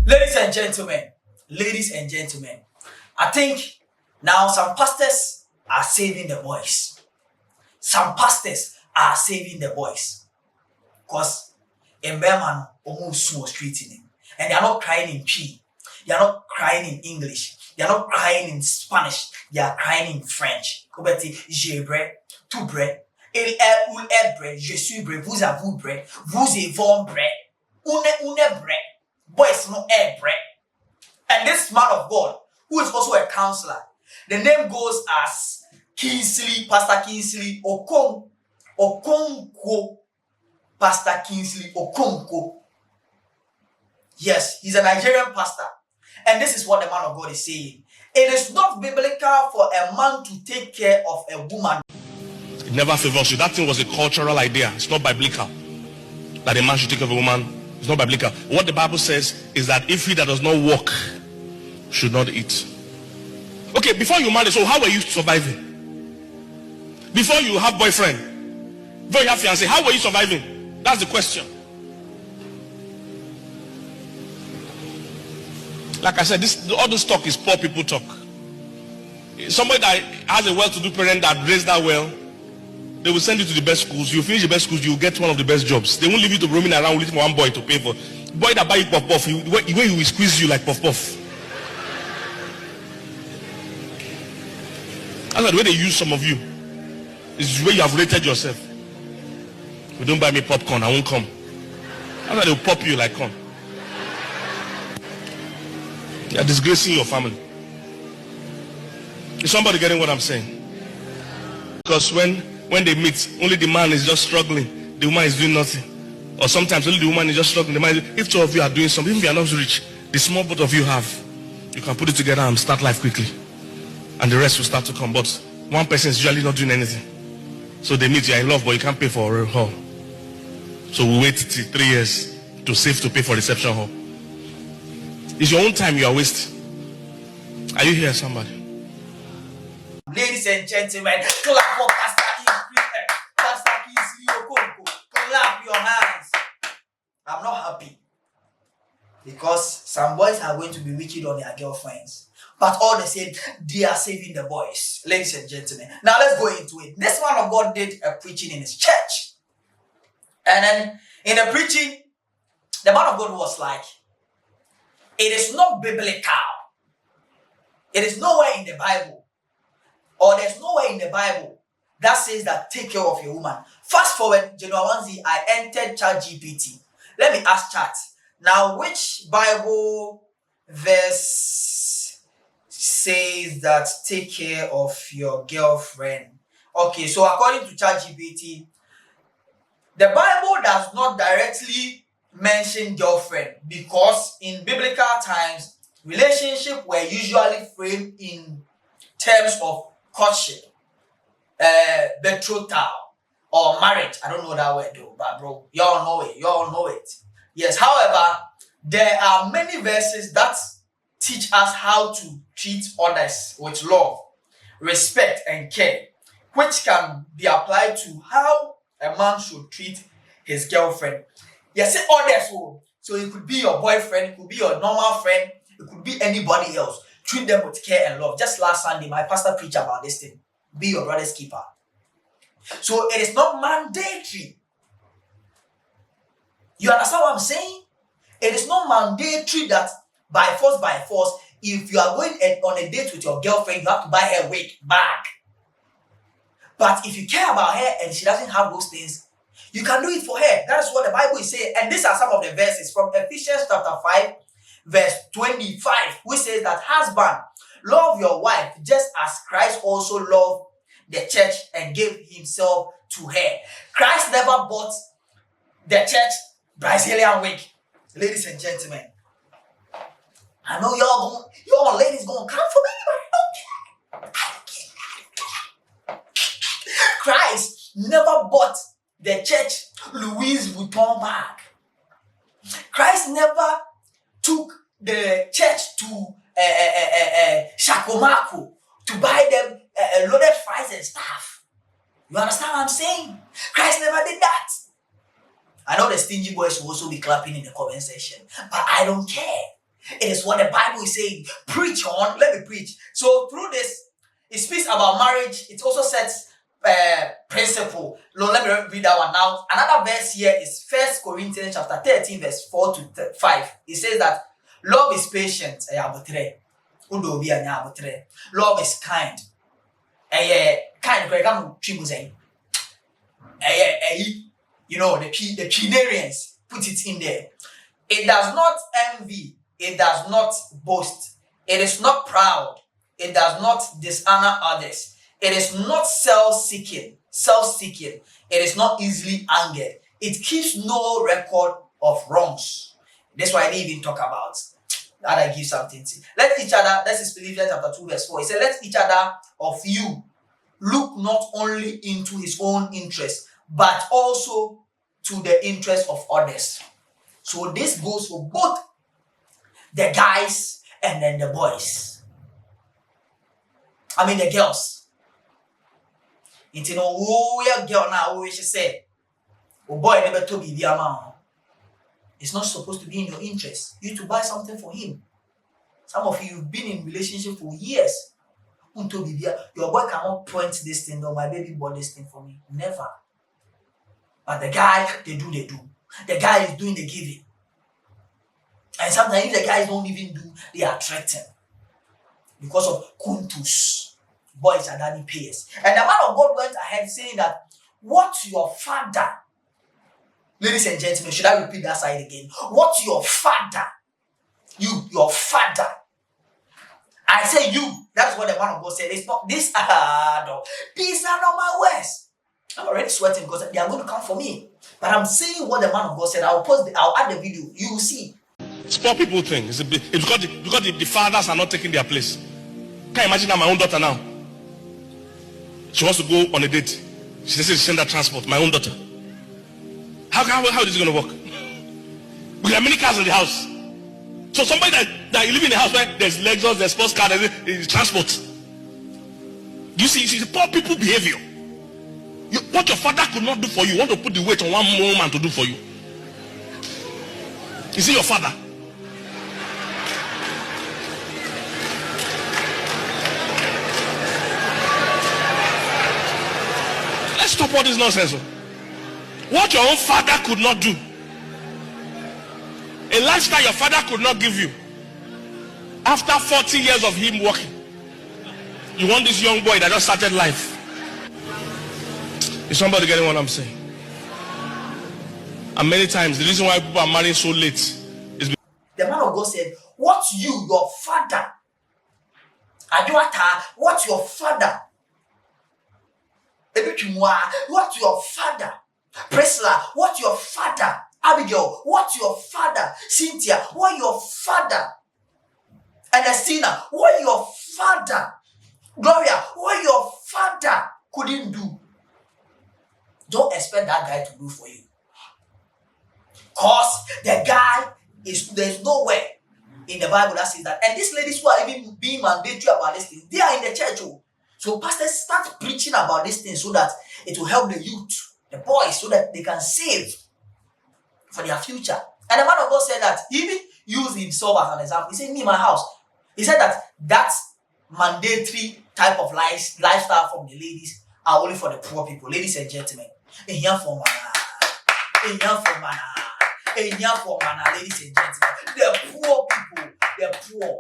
Ladies and gentlemen, I think now some pastors are saving the boys. Some pastors are saving the boys. Because in Berman, almost small street in him. And they are not crying in P. They are not crying in English. They are not crying in Spanish. They are crying in French. J'ai bre, tout bre, il est ou est bre, je suis bre, vous avez bre, vous avez bre, une bre, boys no air bre. And this man of God, who is also a counselor, the name goes as Kingsley, Pastor Kingsley Okonkwo. Pastor Kingsley Okonkwo. Yes, he's a Nigerian pastor. And this is what the man of God is saying. It is not biblical for a man to take care of a woman. It never favors you. That thing was a cultural idea. It's not biblical. That a man should take care of a woman. It's not biblical. What the Bible says is that if he that does not work should not eat. Okay, before you marry, so how were you surviving? Before you have boyfriend, before you have fiancé, how were you surviving? That's the question. Like I said, all this talk is poor people talk. Somebody that has a well-to-do parent that raised that well, they will send you to the best schools. You finish the best schools, you get one of the best jobs. They won't leave you to roaming around with one boy to pay for. Boy that buy you puff puff, he will squeeze you like puff puff. That's the way they use some of you. It's the way you have rated yourself. If you don't buy me popcorn, I won't come. That's why they'll pop you like corn. You are disgracing your family. Is somebody getting what I'm saying? Because when they meet, only the man is just struggling, the woman is doing nothing. Or sometimes only the woman is just struggling, the man if two of you are doing something, even if you are not rich, the small both of you have, you can put it together and start life quickly. And the rest will start to come. But one person is usually not doing anything. So they meet, you are in love, but you can't pay for a hall. So we wait till 3 years to save to pay for reception hall. It's your own time you are wasting. Are you here, somebody? Ladies and gentlemen, clap for Pastor Kingsley Okonkwo. Clap your hands. I'm not happy because some boys are going to be wicked on their girlfriends. But all the same, they are saving the boys. Ladies and gentlemen. Now let's go into it. This man of God did a preaching in his church. And then in the preaching, the man of God was like, it is not biblical. It is nowhere in the Bible. Or there's nowhere in the Bible that says that take care of your woman. Fast forward, January 1, I entered ChatGPT. Let me ask Chat. Now, which Bible verse says that take care of your girlfriend? Okay, so according to ChatGPT, the Bible does not directly mention girlfriend because in biblical times, relationships were usually framed in terms of courtship, betrothal, or marriage. I don't know that word though, but bro, y'all know it. Y'all know it. Yes, however, there are many verses that teach us how to treat others with love, respect, and care, which can be applied to how a man should treat his girlfriend. Yes, others. So it could be your boyfriend, it could be your normal friend, it could be anybody else. Treat them with care and love. Just last Sunday, my pastor preached about this thing. Be your brother's keeper. So it is not mandatory. You understand what I'm saying? It is not mandatory that by force, if you are going on a date with your girlfriend, you have to buy her wig, bag. But if you care about her and she doesn't have those things, you can do it for her. That is what the Bible is saying. And these are some of the verses from Ephesians chapter 5, verse 25, which says that husband, love your wife just as Christ also loved the church and gave himself to her. Christ never bought the church Brazilian wig. Ladies and gentlemen, I know y'all ladies gonna come for me, but I don't care. Christ never bought the church Louis Vuitton bag. Christ never took the church to Shakomaku to buy them loaded fries and stuff. You understand what I'm saying? Christ never did that. I know the stingy boys will also be clapping in the comment section, but I don't care. It is what the Bible is saying. Preach on. Let me preach. So through this, it speaks about marriage. It also sets principle. Let me read that one now. Another verse here is 1 Corinthians chapter 13, verse 4 to 5. It says that love is patient. Love is kind. You know, the Canarians put it in there. It does not envy. It does not boast. It is not proud. It does not dishonor others. It is not self-seeking. It is not easily angered. It keeps no record of wrongs. That's why I didn't even talk about that. I give something to. Let each other, this is Philippians chapter 2, verse 4. It says, let each other of you look not only into his own interest, but also to the interest of others. So this goes for both the guys and then the boys. I mean the girls. You know, oh, girl now, she said, oh boy, never told me the amount. It's not supposed to be in your interest. You need to buy something for him. Some of you have been in relationship for years. Your boy cannot point this thing, or my baby bought this thing for me. Never. But the guy, they do. The guy is doing the giving. And sometimes if the guys don't even do, they are threatened. Because of kuntus. Boys are daddy payers. And the man of God went ahead saying that what your father, ladies and gentlemen, should I repeat that side again? What your father, your father. I say you. That's what the man of God said. It's not this. No. These are not my words. I'm already sweating because they are going to come for me. But I'm saying what the man of God said. I'll add the video. You will see. It's poor people thing. It's because the fathers are not taking their place. Can you imagine that my own daughter now? She wants to go on a date. She says she send that transport. My own daughter. How is this going to work? We have many cars in the house. So somebody that you live in the house where there's Lexus, there's sports car, there's transport. You see poor people behavior. What your father could not do for you want to put the weight on one more man to do for you. Is it your father? Let's stop all this nonsense. What your own father could not do, a lifestyle your father could not give you, after 40 years of him working, you want this young boy that just started life. Is somebody getting what I'm saying? And many times the reason why people are marrying so late is because the man of God said, what your father, what your father, what your father, Priscilla, what your father, Abigail, what your father, Cynthia, what your father, Ernestina, what your father, Gloria, what your father couldn't do. Don't expect that guy to do for you. Because the guy there's nowhere in the Bible that says that. And these ladies who are even being mandatory about this thing, they are in the church. So pastors start preaching about this thing so that it will help the youth, the boys, so that they can save for their future. And the man of God said that he even used himself as an example. He said, me, my house. He said that mandatory type of lifestyle from the ladies are only for the poor people. Ladies and gentlemen, ladies and gentlemen, the poor people, the poor.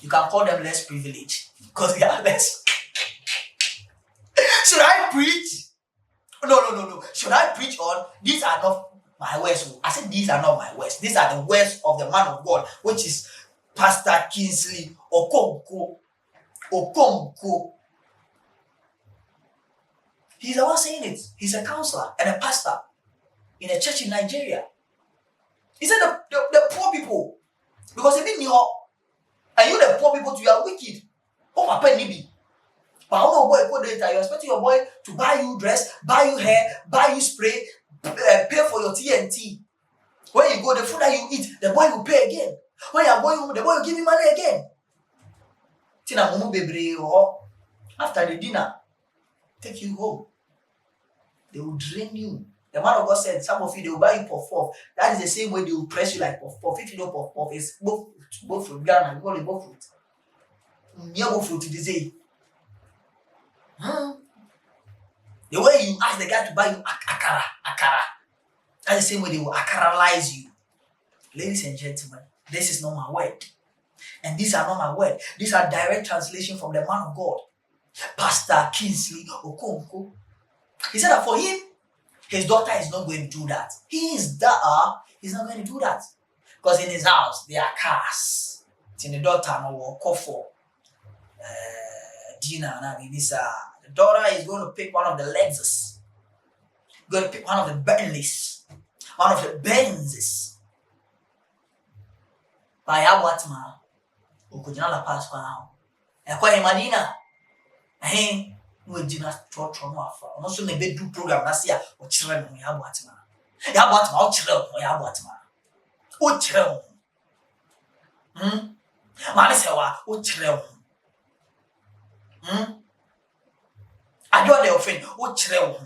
You can call them less privileged because they are less. Should I preach? No. Should I preach on these are not my words? I said these are not my words. These are the words of the man of God, which is Pastor Kingsley Okonkwo. He's the one saying it. He's a counselor and a pastor in a church in Nigeria. He said the poor people, because they didn't know, and you the poor people, you are wicked. Oh, my penny be. But I don't know boy, you're expecting your boy to buy you dress, buy you hair, buy you spray, pay for your TNT. When you go, the food that you eat, the boy will pay again. When you are going home, the boy will give you money again. Tina mumu bebre after the dinner, take you home. They will drain you. The man of God said, some of you, they will buy you puff puff. That is the same way they will press you like puff puff. If you know puff puff, it's both fruit. Ghana, we call it both fruit. Yeah, both fruit to the day. The way you ask the guy to buy you akara. That's the same way they will akaralize you. Ladies and gentlemen, this is not my word. And these are not my word. These are direct translation from the man of God, Pastor Kingsley Okonkwo. He said that for him, his daughter is not going to do that. He's not going to do that. Because in his house, there are cars. It's in the daughter, no will call for dinner. The daughter is going to pick one of the Lexus. Going to pick one of the Bentleys. One of the Benzes. By Abuatma. Ukujina la pass kwa now. Ekwa Madina. No dinner trotro no afa. No so na be do program na sia o kire no ya Abuatma. Ya Abuatma o kire no ya Abuatma. O kire no. Mama se wa o kire no. I don't know offend. O kire no.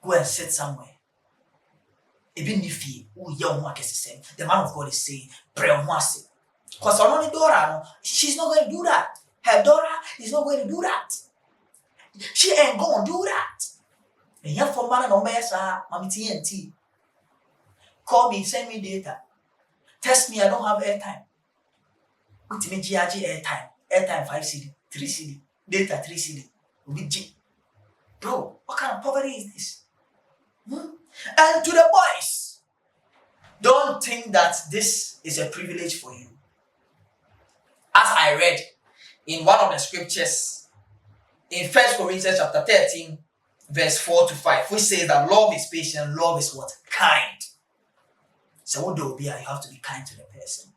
Go and sit somewhere. Even if you young one is the man of God is saying, pray on once. Because her only daughter, she's not going to do that. Her daughter is not going to do that. She ain't going to do that. And young for man no mess, Mommy TNT. Call me, send me data. Test me, I don't have airtime. Put me GRG airtime. Airtime 5 CD, 3 CD, data 3 CD. Bro, what kind of poverty is this? And to the boys, don't think that this is a privilege for you. As I read in one of the scriptures, in 1 Corinthians chapter 13, verse 4 to 5, which says that love is patient, love is what? Kind. So what do you have to be kind to the person.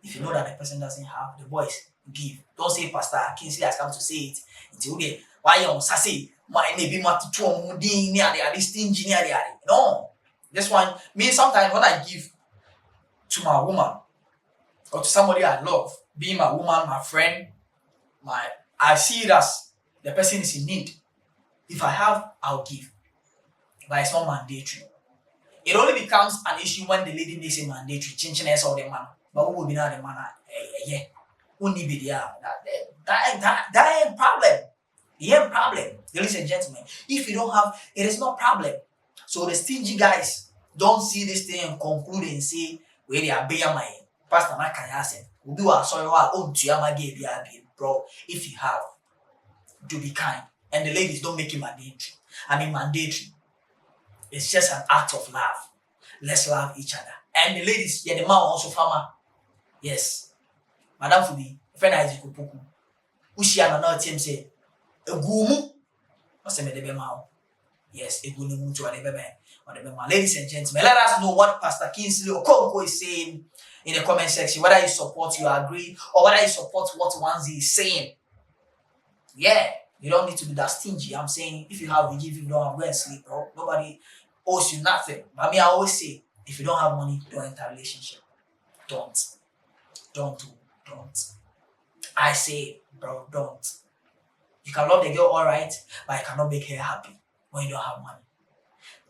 If you know that the person doesn't have, the boys, give. Don't say Pastor Kingsley has come to say it. Until they, why you say, my name be stingy. No. This one means sometimes when I give to my woman or to somebody I love, being my woman, my friend, I see it as the person is in need. If I have, I'll give. But it's not mandatory. It only becomes an issue when the lady makes it mandatory. Chinchin or the man. But who will be now the man? Yeah. Who need be there? That ain't problem. It ain't problem. Ladies and gentlemen, if you don't have, it is not problem. So the stingy guys don't see this thing and conclude and say, where they are being my Pastor Makaya we do our sorry own to bro. If you have, do be kind. And the ladies don't make it mandatory. Mandatory. It's just an act of love. Let's love each other. And the ladies, the man also farmer. Yes. Madam Fubi, friend Isaac Puku. Ushia na team say, Egumu. What's the medebema? Yes, Egumu to a ladies and gentlemen, let us know what Pastor Kingsley Okonkwo is saying in the comment section. Whether you support, you agree, or whether you support what Wanzi is saying. Yeah, you don't need to be that stingy. I'm saying if you have, we give you, don't have, go and sleep, bro. Nobody owes you nothing. But I always say, if you don't have money, don't enter a relationship. Don't. I say, bro, don't. You can love the girl all right, but you cannot make her happy when you don't have money.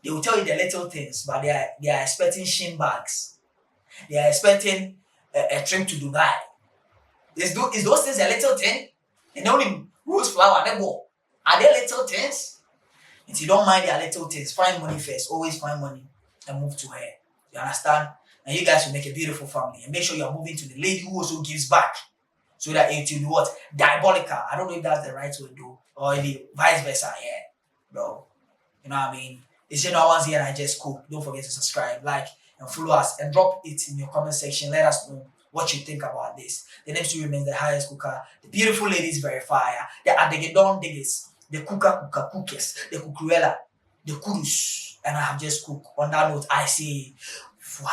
They will tell you the little things, but they are expecting shin bags. They are expecting a trip to Dubai. Is those things a little thing? And only rose flower, they go. Are they little things? If you don't mind their little things, find money first. Always find money and move to her. You understand? And you guys will make a beautiful family. And make sure you're moving to the lady who also gives back. So that it will be what? Diabolical. I don't know if that's the right way to do. Or the vice versa. Yeah. Bro. You know what I mean? It's just no one's here and I just cook. Don't forget to subscribe, like, and follow us. And drop it in your comment section. Let us know what you think about this. The name still remains the highest cooker. The beautiful ladies verify. The Adegedon diggers. The Cookkkkk cookers. The Cookuruela. The Kurus. And I have just cooked. On that note, I say, voila.